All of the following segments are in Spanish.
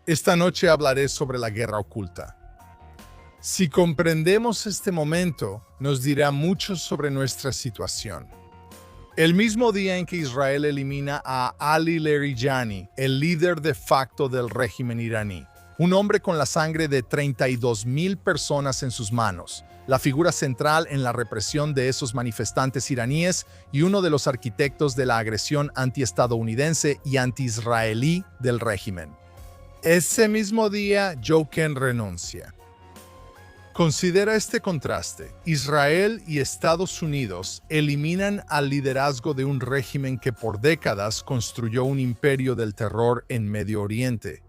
Esta noche hablaré sobre la guerra oculta. Si comprendemos este momento, nos dirá mucho sobre nuestra situación. El mismo día en que Israel elimina a Ali Larijani, el líder de facto del régimen iraní, un hombre con la sangre de 32,000 personas en sus manos, la figura central en la represión de esos manifestantes iraníes y uno de los arquitectos de la agresión antiestadounidense y anti-israelí del régimen. Ese mismo día, Jochen renuncia. Considera este contraste. Israel y Estados Unidos eliminan al liderazgo de un régimen que por décadas construyó un imperio del terror en Medio Oriente.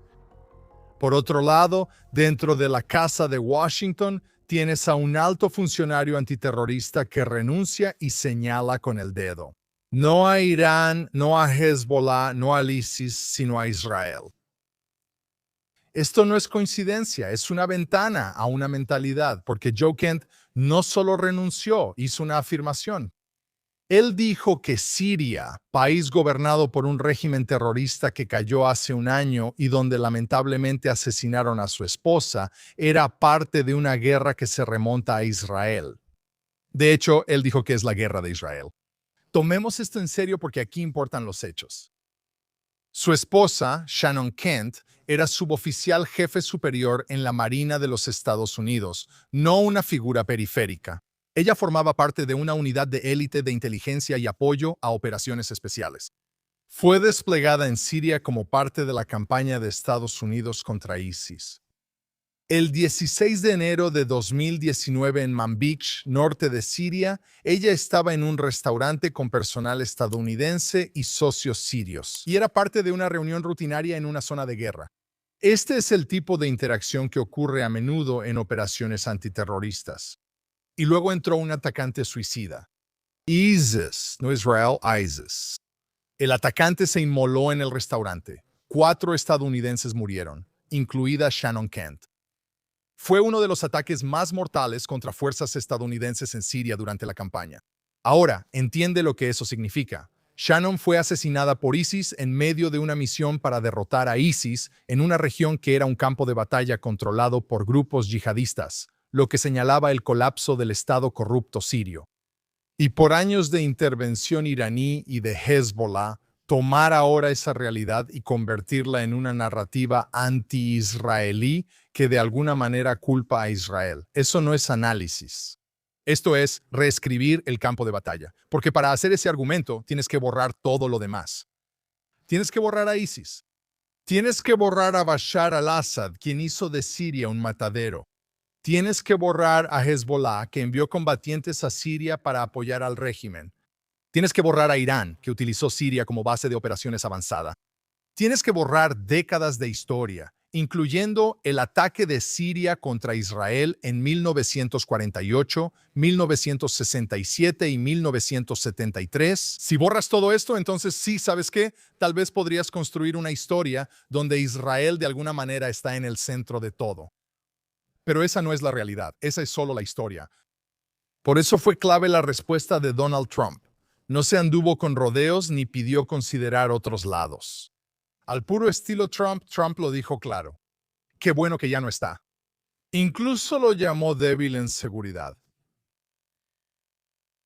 Por otro lado, dentro de la Casa de Washington, tienes a un alto funcionario antiterrorista que renuncia y señala con el dedo. No a Irán, no a Hezbollah, no al ISIS, sino a Israel. Esto no es coincidencia, es una ventana a una mentalidad, porque Joe Kent no solo renunció, hizo una afirmación. Él dijo que Siria, país gobernado por un régimen terrorista que cayó hace un año y donde lamentablemente asesinaron a su esposa, era parte de una guerra que se remonta a Israel. De hecho, él dijo que es la guerra de Israel. Tomemos esto en serio porque aquí importan los hechos. Su esposa, Shannon Kent, era suboficial jefe superior en la Marina de los Estados Unidos, no una figura periférica. Ella formaba parte de una unidad de élite de inteligencia y apoyo a operaciones especiales. Fue desplegada en Siria como parte de la campaña de Estados Unidos contra ISIS. El 16 de enero de 2019 en Manbij, norte de Siria, ella estaba en un restaurante con personal estadounidense y socios sirios, y era parte de una reunión rutinaria en una zona de guerra. Este es el tipo de interacción que ocurre a menudo en operaciones antiterroristas. Y luego entró un atacante suicida. ISIS, no Israel, ISIS. El atacante se inmoló en el restaurante. 4 estadounidenses murieron, incluida Shannon Kent. Fue uno de los ataques más mortales contra fuerzas estadounidenses en Siria durante la campaña. Ahora, entiende lo que eso significa. Shannon fue asesinada por ISIS en medio de una misión para derrotar a ISIS en una región que era un campo de batalla controlado por grupos yihadistas, lo que señalaba el colapso del Estado corrupto sirio. Y por años de intervención iraní y de Hezbollah, tomar ahora esa realidad y convertirla en una narrativa anti-israelí que de alguna manera culpa a Israel. Eso no es análisis. Esto es reescribir el campo de batalla, porque para hacer ese argumento tienes que borrar todo lo demás. Tienes que borrar a ISIS. Tienes que borrar a Bashar al-Assad, quien hizo de Siria un matadero. Tienes que borrar a Hezbollah, que envió combatientes a Siria para apoyar al régimen. Tienes que borrar a Irán, que utilizó Siria como base de operaciones avanzada. Tienes que borrar décadas de historia, incluyendo el ataque de Siria contra Israel en 1948, 1967 y 1973. Si borras todo esto, entonces sí, ¿sabes qué? Tal vez podrías construir una historia donde Israel de alguna manera está en el centro de todo. Pero esa no es la realidad, esa es solo la historia. Por eso fue clave la respuesta de Donald Trump. No se anduvo con rodeos ni pidió considerar otros lados. Al puro estilo Trump, Trump lo dijo claro. Qué bueno que ya no está. Incluso lo llamó débil en seguridad.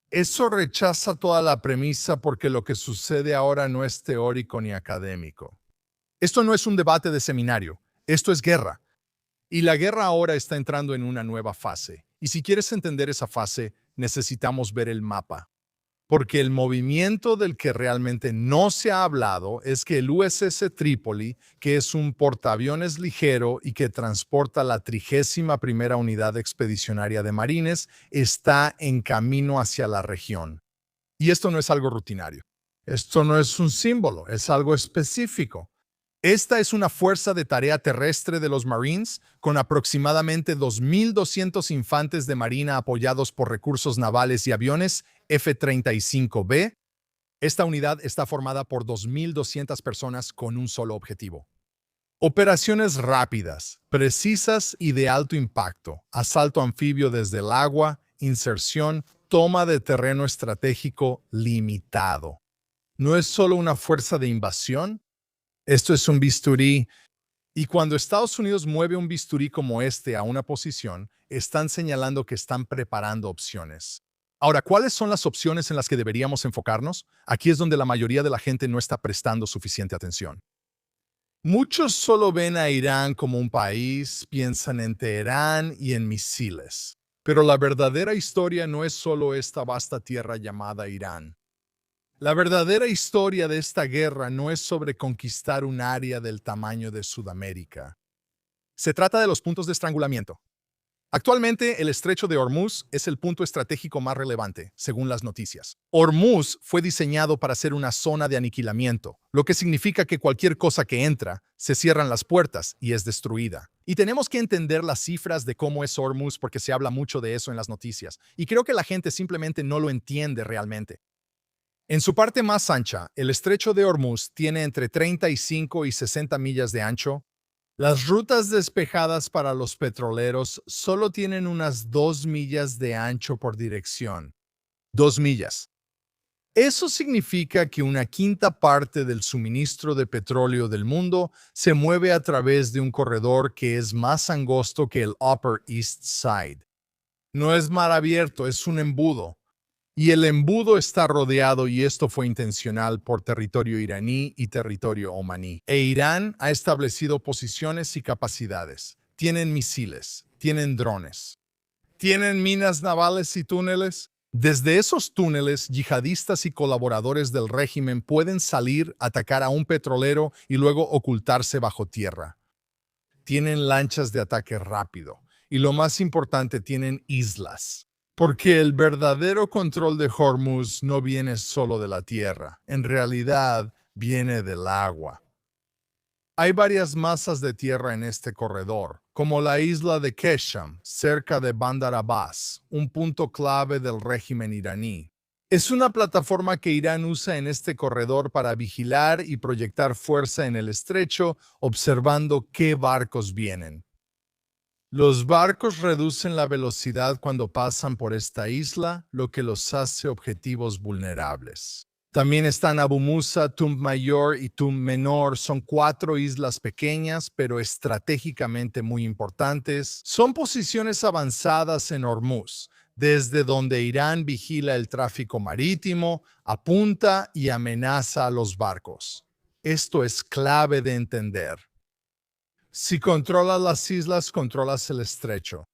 Eso rechaza toda la premisa porque lo que sucede ahora no es teórico ni académico. Esto no es un debate de seminario, esto es guerra. Y la guerra ahora está entrando en una nueva fase. Y si quieres entender esa fase, necesitamos ver el mapa. Porque el movimiento del que realmente no se ha hablado es que el USS Trípoli, que es un portaaviones ligero y que transporta la 31ª Unidad Expedicionaria de Marines, está en camino hacia la región. Y esto no es algo rutinario. Esto no es un símbolo, es algo específico. Esta es una fuerza de tarea terrestre de los Marines con aproximadamente 2,200 infantes de marina apoyados por recursos navales y aviones F-35B. Esta unidad está formada por 2,200 personas con un solo objetivo. Operaciones rápidas, precisas y de alto impacto, asalto anfibio desde el agua, inserción, toma de terreno estratégico limitado. No es solo una fuerza de invasión. Esto es un bisturí Y cuando Estados Unidos mueve un bisturí como este a una posición, están señalando que están preparando opciones. Ahora, ¿cuáles son las opciones en las que deberíamos enfocarnos? Aquí es donde la mayoría de la gente no está prestando suficiente atención. Muchos solo ven a Irán como un país, piensan en Teherán y en misiles. Pero la verdadera historia no es solo esta vasta tierra llamada Irán. La verdadera historia de esta guerra no es sobre conquistar un área del tamaño de Sudamérica. Se trata de los puntos de estrangulamiento. Actualmente, el estrecho de Hormuz es el punto estratégico más relevante, según las noticias. Hormuz fue diseñado para ser una zona de aniquilamiento, lo que significa que cualquier cosa que entra, se cierran las puertas y es destruida. Y tenemos que entender las cifras de cómo es Hormuz porque se habla mucho de eso en las noticias, y creo que la gente simplemente no lo entiende realmente. En su parte más ancha, el estrecho de Hormuz tiene entre 35 y 60 millas de ancho. Las rutas despejadas para los petroleros solo tienen unas 2 millas de ancho por dirección. 2 millas. Eso significa que una quinta parte del suministro de petróleo del mundo se mueve a través de un corredor que es más angosto que el Upper East Side. No es mar abierto, es un embudo. Y el embudo está rodeado, y esto fue intencional, por territorio iraní y territorio omaní. E Irán ha establecido posiciones y capacidades. Tienen misiles, tienen drones, tienen minas navales y túneles. Desde esos túneles, yihadistas y colaboradores del régimen pueden salir, atacar a un petrolero y luego ocultarse bajo tierra. Tienen lanchas de ataque rápido. Y lo más importante, tienen islas. Porque el verdadero control de Hormuz no viene solo de la tierra, en realidad viene del agua. Hay varias masas de tierra en este corredor, como la isla de Kesham, cerca de Bandar Abbas, un punto clave del régimen iraní. Es una plataforma que Irán usa en este corredor para vigilar y proyectar fuerza en el estrecho, observando qué barcos vienen. Los barcos reducen la velocidad cuando pasan por esta isla, lo que los hace objetivos vulnerables. También están Abu Musa, Tum Mayor y Tum Menor. Son 4 islas pequeñas, pero estratégicamente muy importantes. Son posiciones avanzadas en Hormuz, desde donde Irán vigila el tráfico marítimo, apunta y amenaza a los barcos. Esto es clave de entender. Si controlas las islas, controlas el estrecho.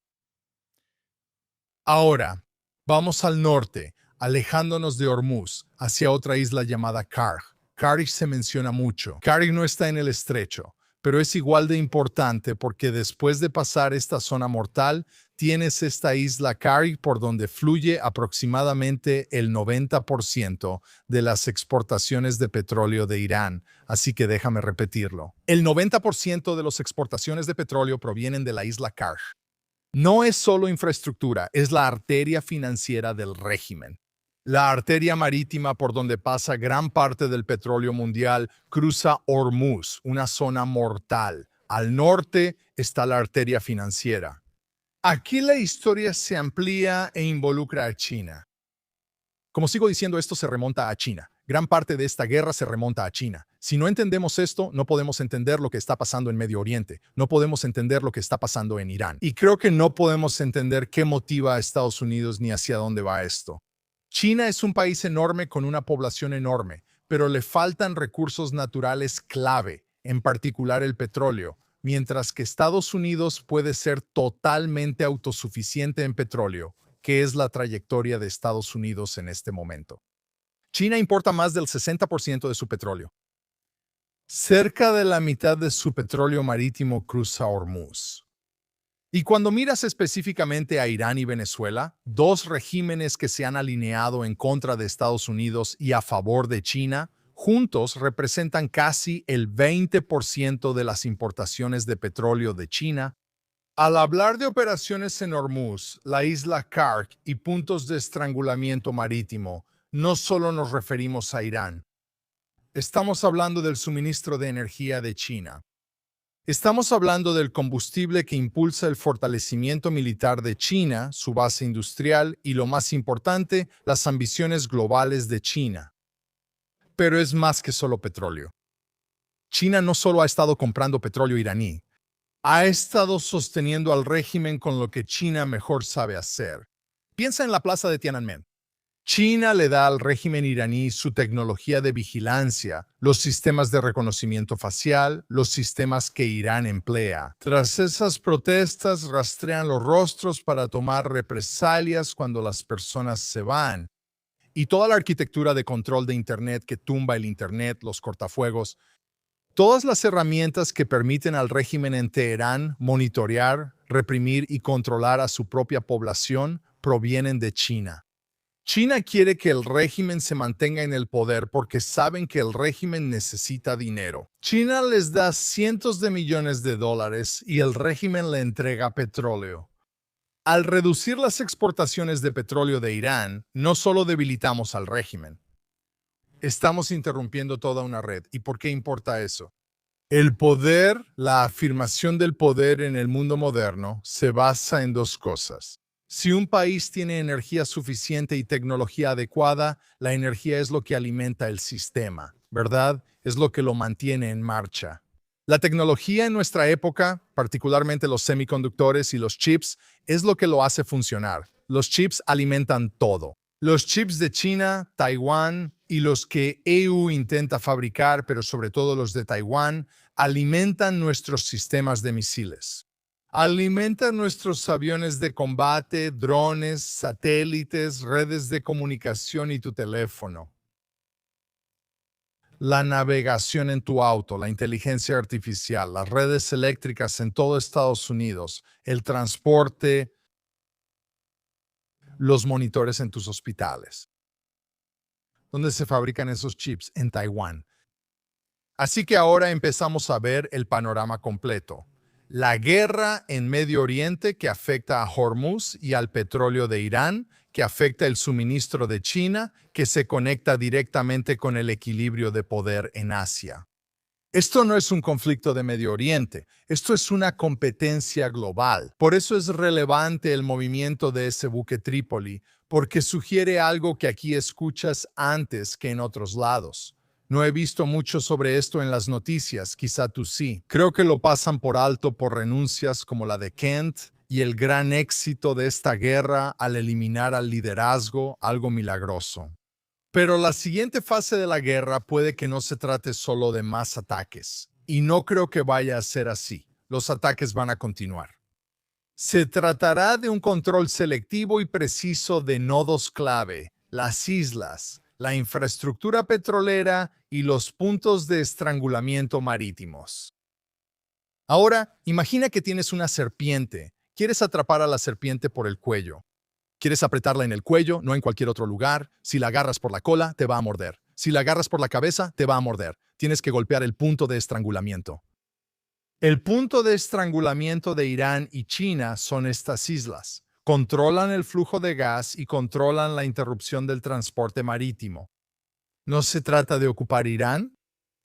Ahora, vamos al norte, alejándonos de Hormuz, hacia otra isla llamada Karg. Karg se menciona mucho. Karg no está en el estrecho, pero es igual de importante porque después de pasar esta zona mortal, tienes esta isla Karg por donde fluye aproximadamente el 90% de las exportaciones de petróleo de Irán. Así que déjame repetirlo. El 90% de las exportaciones de petróleo provienen de la isla Karg. No es solo infraestructura, es la arteria financiera del régimen. La arteria marítima por donde pasa gran parte del petróleo mundial cruza Hormuz, una zona mortal. Al norte está la arteria financiera. Aquí la historia se amplía e involucra a China. Como sigo diciendo, esto se remonta a China. Gran parte de esta guerra se remonta a China. Si no entendemos esto, no podemos entender lo que está pasando en Medio Oriente. No podemos entender lo que está pasando en Irán. Y creo que no podemos entender qué motiva a Estados Unidos ni hacia dónde va esto. China es un país enorme con una población enorme, pero le faltan recursos naturales clave, en particular el petróleo, mientras que Estados Unidos puede ser totalmente autosuficiente en petróleo, que es la trayectoria de Estados Unidos en este momento. China importa más del 60% de su petróleo. Cerca de la mitad de su petróleo marítimo cruza Hormuz. Y cuando miras específicamente a Irán y Venezuela, 2 regímenes que se han alineado en contra de Estados Unidos y a favor de China, juntos representan casi el 20% de las importaciones de petróleo de China. Al hablar de operaciones en Hormuz, la isla Karg y puntos de estrangulamiento marítimo, no solo nos referimos a Irán. Estamos hablando del suministro de energía de China. Estamos hablando del combustible que impulsa el fortalecimiento militar de China, su base industrial y, lo más importante, las ambiciones globales de China. Pero es más que solo petróleo. China no solo ha estado comprando petróleo iraní, ha estado sosteniendo al régimen con lo que China mejor sabe hacer. Piensa en la plaza de Tiananmen. China le da al régimen iraní su tecnología de vigilancia, los sistemas de reconocimiento facial, los sistemas que Irán emplea. Tras esas protestas, rastrean los rostros para tomar represalias cuando las personas se van. Y toda la arquitectura de control de Internet que tumba el Internet, los cortafuegos, todas las herramientas que permiten al régimen en Teherán monitorear, reprimir y controlar a su propia población provienen de China. China quiere que el régimen se mantenga en el poder porque saben que el régimen necesita dinero. China les da cientos de millones de dólares y el régimen le entrega petróleo. Al reducir las exportaciones de petróleo de Irán, no solo debilitamos al régimen, estamos interrumpiendo toda una red. ¿Y por qué importa eso? El poder, la afirmación del poder en el mundo moderno, se basa en dos cosas. Si un país tiene energía suficiente y tecnología adecuada, la energía es lo que alimenta el sistema, ¿verdad? Es lo que lo mantiene en marcha. La tecnología en nuestra época, particularmente los semiconductores y los chips, es lo que lo hace funcionar. Los chips alimentan todo. Los chips de China, Taiwán y los que EU intenta fabricar, pero sobre todo los de Taiwán, alimentan nuestros sistemas de misiles. Alimentan nuestros aviones de combate, drones, satélites, redes de comunicación y tu teléfono. La navegación en tu auto, la inteligencia artificial, las redes eléctricas en todo Estados Unidos, el transporte, los monitores en tus hospitales. ¿Dónde se fabrican esos chips? En Taiwán. Así que ahora empezamos a ver el panorama completo. La guerra en Medio Oriente que afecta a Hormuz y al petróleo de Irán, que afecta el suministro de China, que se conecta directamente con el equilibrio de poder en Asia. Esto no es un conflicto de Medio Oriente, esto es una competencia global. Por eso es relevante el movimiento de ese buque Trípoli, porque sugiere algo que aquí escuchas antes que en otros lados. No he visto mucho sobre esto en las noticias, quizá tú sí. Creo que lo pasan por alto por renuncias como la de Kent y el gran éxito de esta guerra al eliminar al liderazgo, algo milagroso. Pero la siguiente fase de la guerra puede que no se trate solo de más ataques, y no creo que vaya a ser así. Los ataques van a continuar. Se tratará de un control selectivo y preciso de nodos clave, las islas, la infraestructura petrolera y los puntos de estrangulamiento marítimos. Ahora, imagina que tienes una serpiente. Quieres atrapar a la serpiente por el cuello. Quieres apretarla en el cuello, no en cualquier otro lugar. Si la agarras por la cola, te va a morder. Si la agarras por la cabeza, te va a morder. Tienes que golpear el punto de estrangulamiento. El punto de estrangulamiento de Irán y China son estas islas. Controlan el flujo de gas y controlan la interrupción del transporte marítimo. ¿No se trata de ocupar Irán?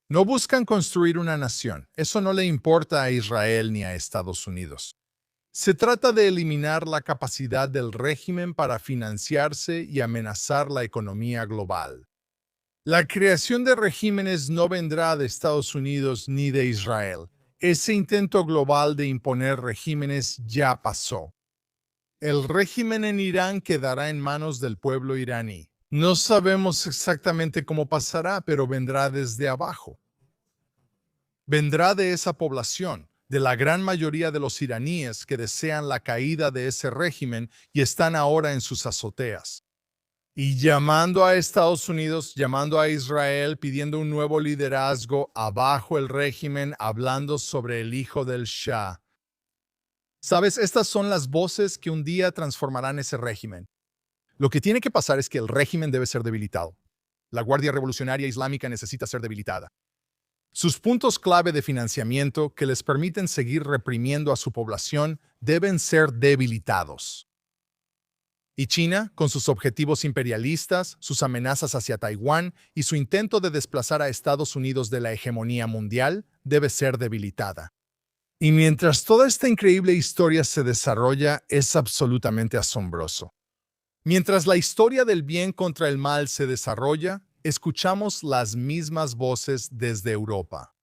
No buscan construir una nación. Eso no le importa a Israel ni a Estados Unidos. Se trata de eliminar la capacidad del régimen para financiarse y amenazar la economía global. La creación de regímenes no vendrá de Estados Unidos ni de Israel. Ese intento global de imponer regímenes ya pasó. El régimen en Irán quedará en manos del pueblo iraní. No sabemos exactamente cómo pasará, pero vendrá desde abajo. Vendrá de esa población, de la gran mayoría de los iraníes que desean la caída de ese régimen y están ahora en sus azoteas. Y llamando a Estados Unidos, llamando a Israel, pidiendo un nuevo liderazgo, abajo el régimen, hablando sobre el hijo del Shah. ¿Sabes? Estas son las voces que un día transformarán ese régimen. Lo que tiene que pasar es que el régimen debe ser debilitado. La Guardia Revolucionaria Islámica necesita ser debilitada. Sus puntos clave de financiamiento que les permiten seguir reprimiendo a su población deben ser debilitados. Y China, con sus objetivos imperialistas, sus amenazas hacia Taiwán y su intento de desplazar a Estados Unidos de la hegemonía mundial, debe ser debilitada. Y mientras toda esta increíble historia se desarrolla, es absolutamente asombroso. Mientras la historia del bien contra el mal se desarrolla, escuchamos las mismas voces desde Europa.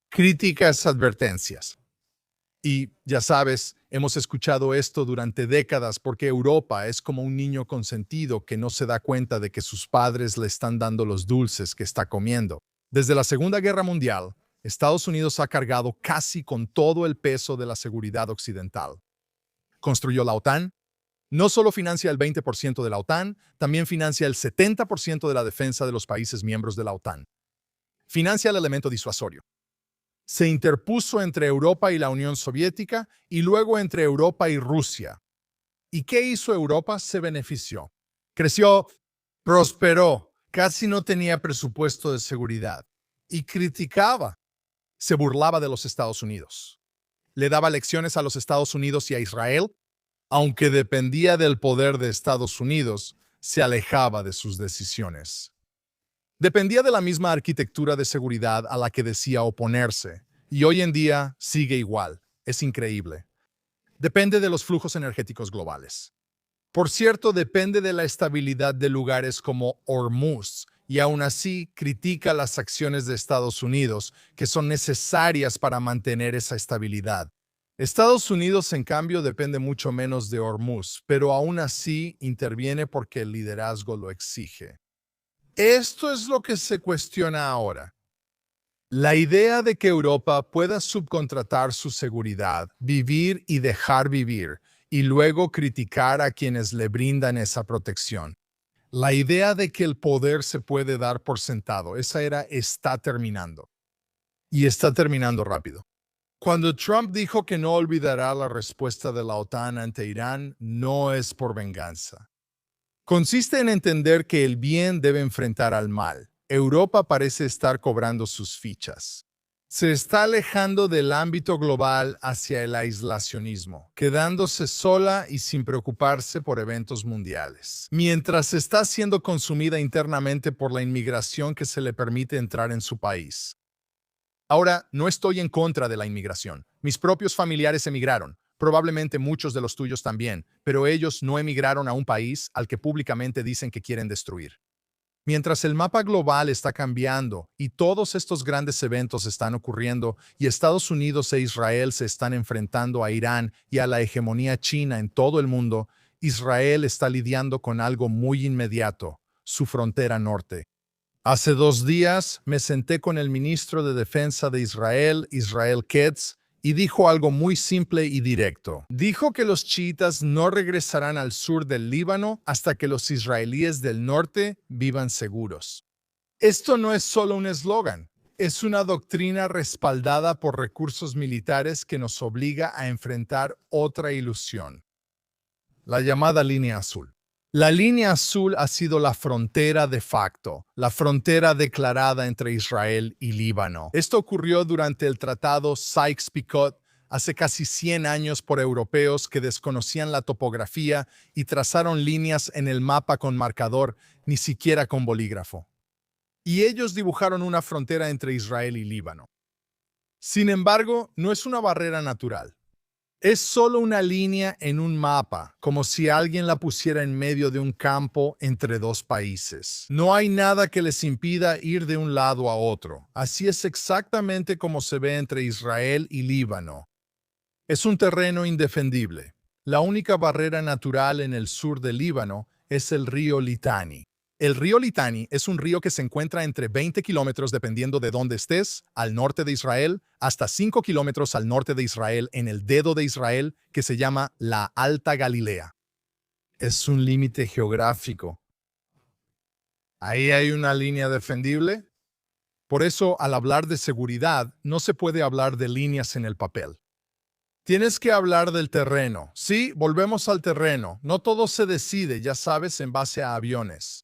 Críticas, advertencias. Y ya sabes, hemos escuchado esto durante décadas porque Europa es como un niño consentido que no se da cuenta de que sus padres le están dando los dulces que está comiendo. Desde la Segunda Guerra Mundial, Estados Unidos ha cargado casi con todo el peso de la seguridad occidental. Construyó la OTAN. No solo financia el 20% de la OTAN, también financia el 70% de la defensa de los países miembros de la OTAN. Financia el elemento disuasorio. Se interpuso entre Europa y la Unión Soviética y luego entre Europa y Rusia. ¿Y qué hizo Europa? Se benefició. Creció, prosperó, casi no tenía presupuesto de seguridad. Y criticaba. Se burlaba de los Estados Unidos. Le daba lecciones a los Estados Unidos y a Israel. Aunque dependía del poder de Estados Unidos, se alejaba de sus decisiones. Dependía de la misma arquitectura de seguridad a la que decía oponerse, y hoy en día sigue igual. Es increíble. Depende de los flujos energéticos globales. Por cierto, depende de la estabilidad de lugares como Hormuz, y aún así critica las acciones de Estados Unidos, que son necesarias para mantener esa estabilidad. Estados Unidos, en cambio, depende mucho menos de Hormuz, pero aún así interviene porque el liderazgo lo exige. Esto es lo que se cuestiona ahora. La idea de que Europa pueda subcontratar su seguridad, vivir y dejar vivir, y luego criticar a quienes le brindan esa protección. La idea de que el poder se puede dar por sentado, esa era está terminando. Y está terminando rápido. Cuando Trump dijo que no olvidará la respuesta de la OTAN ante Irán, no es por venganza. Consiste en entender que el bien debe enfrentar al mal. Europa parece estar cobrando sus fichas. Se está alejando del ámbito global hacia el aislacionismo, quedándose sola y sin preocuparse por eventos mundiales, mientras está siendo consumida internamente por la inmigración que se le permite entrar en su país. Ahora, no estoy en contra de la inmigración. Mis propios familiares emigraron, probablemente muchos de los tuyos también, pero ellos no emigraron a un país al que públicamente dicen que quieren destruir. Mientras el mapa global está cambiando y todos estos grandes eventos están ocurriendo y Estados Unidos e Israel se están enfrentando a Irán y a la hegemonía china en todo el mundo, Israel está lidiando con algo muy inmediato, su frontera norte. Hace 2 días me senté con el ministro de Defensa de Israel, Israel Katz, y dijo algo muy simple y directo. Dijo que los chiitas no regresarán al sur del Líbano hasta que los israelíes del norte vivan seguros. Esto no es solo un eslogan, es una doctrina respaldada por recursos militares que nos obliga a enfrentar otra ilusión, la llamada línea azul. La línea azul ha sido la frontera de facto, la frontera declarada entre Israel y Líbano. Esto ocurrió durante el Tratado Sykes-Picot hace casi 100 años por europeos que desconocían la topografía y trazaron líneas en el mapa con marcador, ni siquiera con bolígrafo. Y ellos dibujaron una frontera entre Israel y Líbano. Sin embargo, no es una barrera natural. Es solo una línea en un mapa, como si alguien la pusiera en medio de un campo entre dos países. No hay nada que les impida ir de un lado a otro. Así es exactamente como se ve entre Israel y Líbano. Es un terreno indefendible. La única barrera natural en el sur del Líbano es el río Litani. El río Litani es un río que se encuentra entre 20 kilómetros dependiendo de dónde estés, al norte de Israel, hasta 5 kilómetros al norte de Israel en el dedo de Israel que se llama la Alta Galilea. Es un límite geográfico. Ahí hay una línea defendible. Por eso, al hablar de seguridad, no se puede hablar de líneas en el papel. Tienes que hablar del terreno. Sí, volvemos al terreno. No todo se decide, ya sabes, en base a aviones.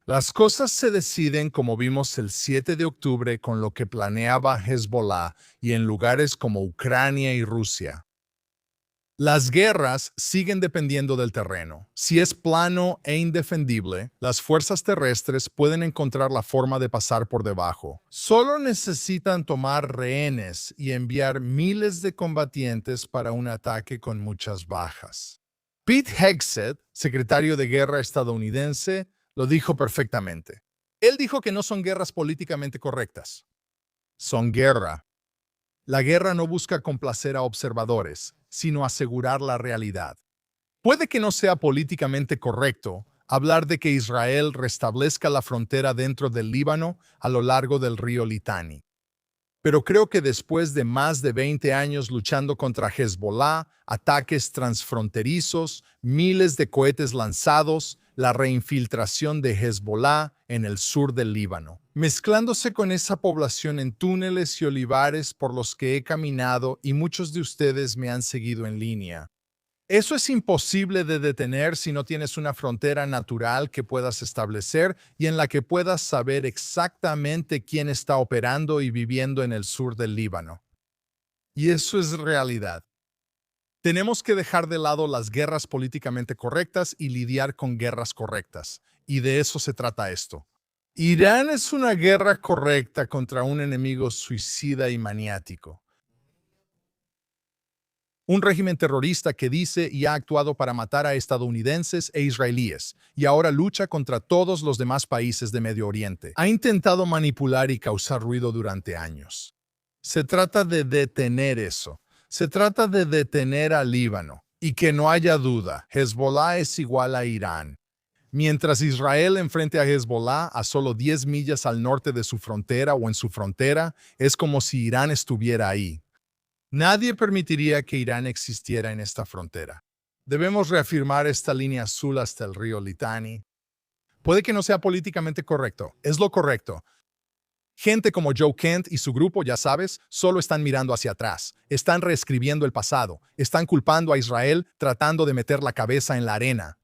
Las cosas se deciden como vimos el 7 de octubre con lo que planeaba Hezbollah y en lugares como Ucrania y Rusia. Las guerras siguen dependiendo del terreno. Si es plano e indefendible, las fuerzas terrestres pueden encontrar la forma de pasar por debajo. Solo necesitan tomar rehenes y enviar miles de combatientes para un ataque con muchas bajas. Pete Hegseth, secretario de Guerra estadounidense, lo dijo perfectamente. Él dijo que no son guerras políticamente correctas. Son guerra. La guerra no busca complacer a observadores, sino asegurar la realidad. Puede que no sea políticamente correcto hablar de que Israel restablezca la frontera dentro del Líbano a lo largo del río Litani. Pero creo que después de más de 20 años luchando contra Hezbollah, ataques transfronterizos, miles de cohetes lanzados, la reinfiltración de Hezbollah en el sur del Líbano, mezclándose con esa población en túneles y olivares por los que he caminado y muchos de ustedes me han seguido en línea. Eso es imposible de detener si no tienes una frontera natural que puedas establecer y en la que puedas saber exactamente quién está operando y viviendo en el sur del Líbano. Y eso es realidad. Tenemos que dejar de lado las guerras políticamente correctas y lidiar con guerras correctas. Y de eso se trata esto. Irán es una guerra correcta contra un enemigo suicida y maniático. Un régimen terrorista que dice y ha actuado para matar a estadounidenses e israelíes, y ahora lucha contra todos los demás países de Medio Oriente. Ha intentado manipular y causar ruido durante años. Se trata de detener eso. Se trata de detener al Líbano. Y que no haya duda, Hezbollah es igual a Irán. Mientras Israel enfrente a Hezbollah a solo 10 millas al norte de su frontera o en su frontera, es como si Irán estuviera ahí. Nadie permitiría que Irán existiera en esta frontera. Debemos reafirmar esta línea azul hasta el río Litani. Puede que no sea políticamente correcto, es lo correcto. Gente como Joe Kent y su grupo, ya sabes, solo están mirando hacia atrás, están reescribiendo el pasado, están culpando a Israel, tratando de meter la cabeza en la arena.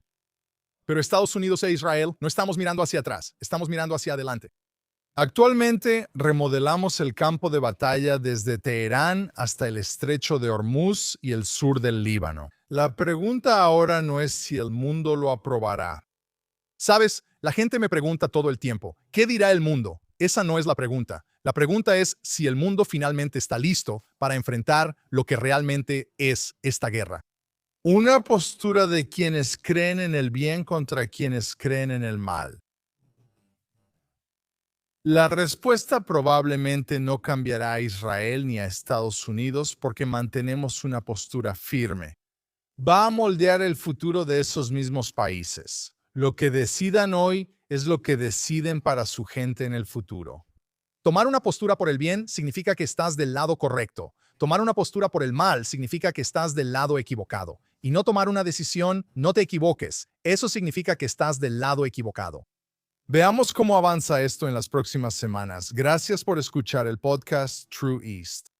Pero Estados Unidos e Israel no estamos mirando hacia atrás, estamos mirando hacia adelante. Actualmente remodelamos el campo de batalla desde Teherán hasta el estrecho de Hormuz y el sur del Líbano. La pregunta ahora no es si el mundo lo aprobará. Sabes, la gente me pregunta todo el tiempo, ¿qué dirá el mundo? Esa no es la pregunta. La pregunta es si el mundo finalmente está listo para enfrentar lo que realmente es esta guerra. Una postura de quienes creen en el bien contra quienes creen en el mal. La respuesta probablemente no cambiará a Israel ni a Estados Unidos porque mantenemos una postura firme. Va a moldear el futuro de esos mismos países. Lo que decidan hoy es lo que deciden para su gente en el futuro. Tomar una postura por el bien significa que estás del lado correcto. Tomar una postura por el mal significa que estás del lado equivocado. Y no tomar una decisión, no te equivoques. Eso significa que estás del lado equivocado. Veamos cómo avanza esto en las próximas semanas. Gracias por escuchar el podcast True East.